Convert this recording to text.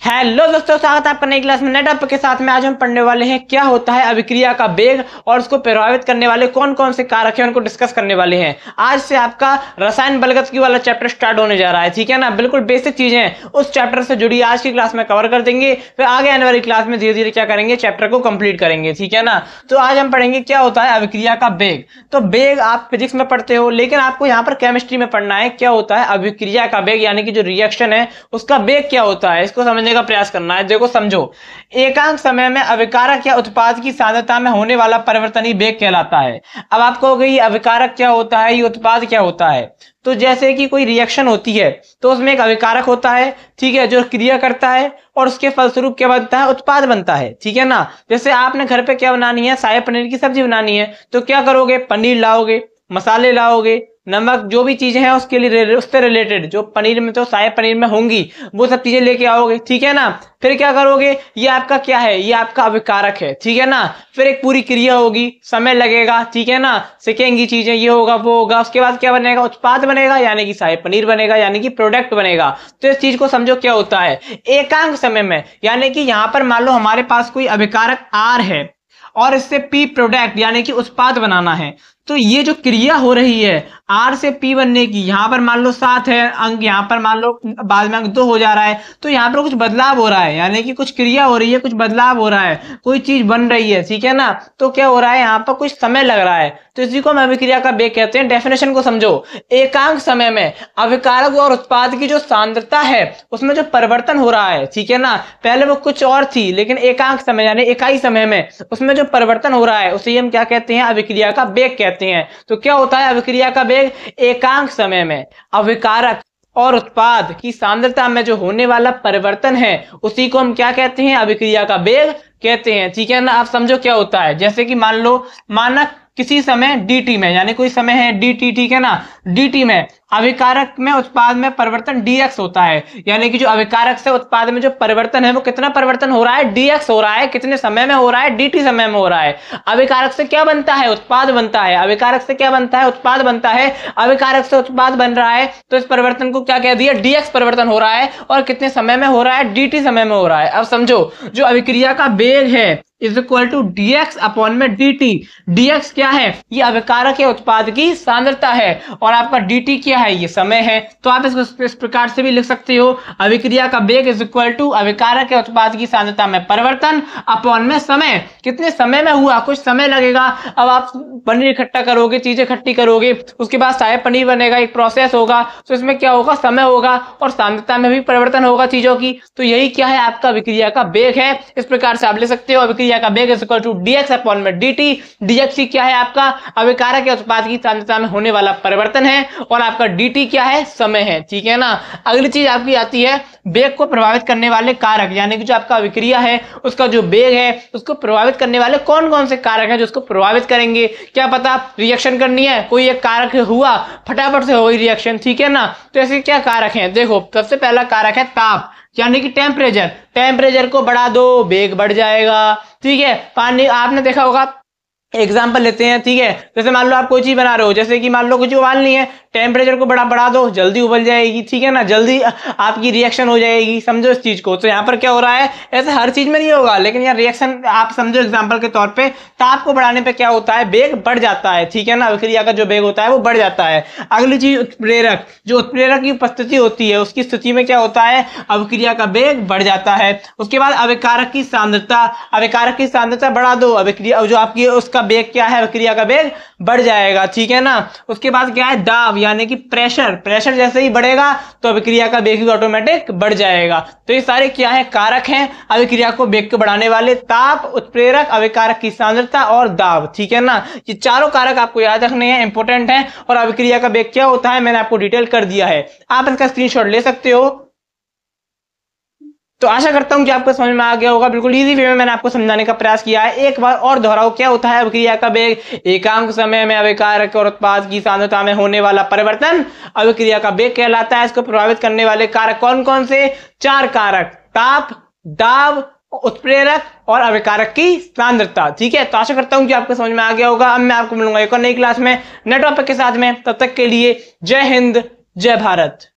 Hello दोस्तों, स्वागत है आपका नई क्लास में नए टॉपिक के साथ में। आज हम पढ़ने वाले हैं क्या होता है अभिक्रिया का वेग और उसको प्रभावित करने वाले कौन कौन से कारक हैं, उनको डिस्कस करने वाले हैं। आज से आपका रसायन बलगतिकी वाला चैप्टर स्टार्ट होने जा रहा है, ठीक है ना। बिल्कुल बेसिक चीजें उस चैप्टर से जुड़ी आज की क्लास में कवर कर देंगे, फिर आगे आने वाली क्लास में धीरे धीरे क्या करेंगे, चैप्टर को कंप्लीट करेंगे, ठीक है ना। तो आज हम पढ़ेंगे क्या होता है अभिक्रिया का वेग। तो वेग आप फिजिक्स में पढ़ते हो, लेकिन आपको यहाँ पर केमिस्ट्री में पढ़ना है क्या होता है अभिक्रिया का वेग, यानी कि जो रिएक्शन है उसका वेग क्या होता है, इसको समझने का प्रयास करना है। देखो समझो, एकांक समय में अभिकारक या उत्पाद की सांद्रता में होने वाला परिवर्तन ही वेग कहलाता है। अब आप कहोगे ये अभिकारक क्या होता है, ये उत्पाद क्या होता है। तो जैसे कि कोई रिएक्शन होती है तो उसमें एक अभिकारक होता है, ठीक है, जो क्रिया करता है और उसके फलस्वरूप क्या बनता है, उत्पाद बनता है, ठीक है ना। जैसे आपने घर पे क्या बनानी है, शाही पनीर की सब्जी बनानी है, तो क्या करोगे, पनीर लाओगे, मसाले लाओगे, नमक, जो भी चीजें हैं उसके लिए उससे रिलेटेड जो पनीर में तो शाही पनीर में होंगी वो सब चीजें लेके आओगे, ठीक है ना। फिर क्या करोगे, ये आपका क्या है, ये आपका अभिकारक है, ठीक है ना। फिर एक पूरी क्रिया होगी, समय लगेगा, ठीक है ना, सीखेंगी चीजें, ये होगा वो होगा, उसके बाद क्या बनेगा, उत्पाद बनेगा, यानी कि शाही पनीर बनेगा, यानी कि प्रोडक्ट बनेगा। तो इस चीज को समझो क्या होता है एकांक समय में, यानी कि यहां पर मान लो हमारे पास कोई अभिकारक आर है और इससे पी प्रोडक्ट यानी कि उत्पाद बनाना है। तो ये जो क्रिया हो रही है आर से पी बनने की, यहां पर मान लो 7 है अंक, यहां पर मान लो बाद में अंक 2 हो जा रहा है, तो यहां पर कुछ बदलाव हो रहा है, यानी कि कुछ क्रिया हो रही है, कुछ बदलाव हो रहा है, कोई चीज बन रही है, ठीक है ना। तो क्या हो रहा है, यहाँ पर कुछ समय लग रहा है, तो इसी को हम अभिक्रिया का वेग कहते हैं। डेफिनेशन को समझो, एकांक समय में अभिकारक और उत्पाद की जो सांद्रता है उसमें जो परिवर्तन हो रहा है, ठीक है ना, पहले वो कुछ और थी लेकिन एकांक समय यानी इकाई समय में उसमें जो परिवर्तन हो रहा है उसे हम क्या कहते हैं, अभिक्रिया का वेग कहते हैं। तो क्या होता है अभिक्रिया का वेग, एकांक समय में अभिकारक और उत्पाद की सांद्रता में जो होने वाला परिवर्तन है उसी को हम क्या कहते हैं, अभिक्रिया का वेग कहते हैं, ठीक है ना। आप समझो क्या होता है, जैसे कि मान लो मानक किसी समय dt में, यानी कोई समय है dt, ठीक है ना, dt में अभिकारक में उत्पाद में परिवर्तन dx होता है, यानी कि जो अभिकारक से उत्पाद में जो परिवर्तन है वो कितना परिवर्तन हो रहा है, dx हो रहा है, कितने समय में हो रहा है, dt समय में हो रहा है। अभिकारक से क्या बनता है, उत्पाद बनता है, अभिकारक से क्या बनता है, उत्पाद बनता है, अभिकारक से उत्पाद बन रहा है, तो इस परिवर्तन को क्या कह दिया, dx परिवर्तन हो रहा है, और कितने समय में हो रहा है, dt समय में हो रहा है। अब समझो, जो अभिक्रिया का वेग है is equal to dx upon में dt। dx क्या है, ये अभिकारक के उत्पाद की सांद्रता है, और आपका dt क्या है, ये समय है। तो आप इसको इस प्रकार से भी लिख सकते हो, अभिक्रिया का वेग इज इक्वल टू अभिकारक के उत्पाद की सांद्रता में परिवर्तन अपॉन में समय, कितने समय में हुआ, कुछ समय लगेगा। अब आप पनीर इकट्ठा करोगे, चीजें इकट्ठी करोगे, उसके बाद शाही पनीर बनेगा, एक प्रोसेस होगा, तो इसमें क्या होगा, समय होगा और सांद्रता में भी परिवर्तन होगा चीजों की। तो यही क्या है, आपका अभिक्रिया का वेग है। इस प्रकार से आप ले सकते हो, अभिक्रिया का वेग is equal to dx upon में dt। dx क्या है, आपका अभिकारक के उत्पाद की सांद्रता में होने वाला परिवर्तन है, और आपका dt क्या है, समय है, ठीक है ना। अगली चीज आपकी आती है वेग को प्रभावित करने वाले कारक, यानी कि जो आपका अभिक्रिया है उसका जो वेग है उसको प्रभावित करने वाले कौन कौन से कारक हैं जो उसको प्रभावित करेंगे। क्या पता रिएक्शन करनी है, कोई एक कारक हुआ, फटाफट से हो गई रिएक्शन, ठीक है ना। तो ऐसे क्या कारक हैं, देखो सबसे पहला कारक है ताप, यानी कि टेम्परेचर। टेम्परेचर को बढ़ा दो, वेग बढ़ जाएगा, ठीक है। पानी आपने देखा होगा, एग्जाम्पल लेते हैं, ठीक है, जैसे मान लो आप कोई चीज बना रहे हो, जैसे कि मान लो कुछ उबालनी है, टेम्परेचर को बढ़ा दो, जल्दी उबल जाएगी, ठीक है ना, जल्दी आपकी रिएक्शन हो जाएगी, समझो इस चीज को। तो यहाँ पर क्या हो रहा है, ऐसे हर चीज में नहीं होगा, लेकिन यहाँ रिएक्शन आप समझो एग्जाम्पल के तौर पे, ताप को बढ़ाने पे क्या होता है, वेग बढ़ जाता है, ठीक है ना, अभिक्रिया का जो वेग होता है वो बढ़ जाता है। अगली चीज उत्प्रेरक, जो उत्प्रेरक की उपस्थिति होती है उसकी स्थिति में क्या होता है, अभिक्रिया का वेग बढ़ जाता है। उसके बाद अभिकारक की सांद्रता, अभिकारक की सांद्रता बढ़ा दो, अभिक्रिया जो आपकी उसका वेग क्या है, अभिक्रिया का वेग बढ़ जाएगा, ठीक है ना। उसके बाद क्या है, दाब यानी कि प्रेशर, प्रेशर जैसे ही बढ़ेगा तो अभिक्रिया का वेग भी ऑटोमेटिक बढ़ जाएगा। तो ये सारे क्या है, कारक हैं अभिक्रिया को वेग को बढ़ाने वाले, ताप, उत्प्रेरक, अभिकारक की सांद्रता और दाब, ठीक है ना। ये चारों कारक आपको याद रखने हैं, इंपॉर्टेंट हैं। और अभिक्रिया का वेग क्या होता है मैंने आपको डिटेल कर दिया है, आप इसका स्क्रीनशॉट ले सकते हो। तो आशा करता हूं कि आपको समझ में आ गया होगा, बिल्कुल इजी वे में मैंने आपको समझाने का प्रयास किया है। एक बार और दोहराओ, क्या होता है अभिक्रिया का वेग, एकांक समय में अभिकारक और उत्पाद की सांद्रता में होने वाला परिवर्तन अभिक्रिया का वेग कहलाता है। इसको प्रभावित करने वाले कारक कौन कौन से, 4 कारक, ताप, दाब, उत्प्रेरक और अभिकारक की सांद्रता, ठीक है। तो आशा करता हूं कि आपको समझ में आ गया होगा। अब मैं आपको मिलूंगा एक और नई क्लास में नए टॉपिक के साथ में, तब तक के लिए जय हिंद, जय भारत।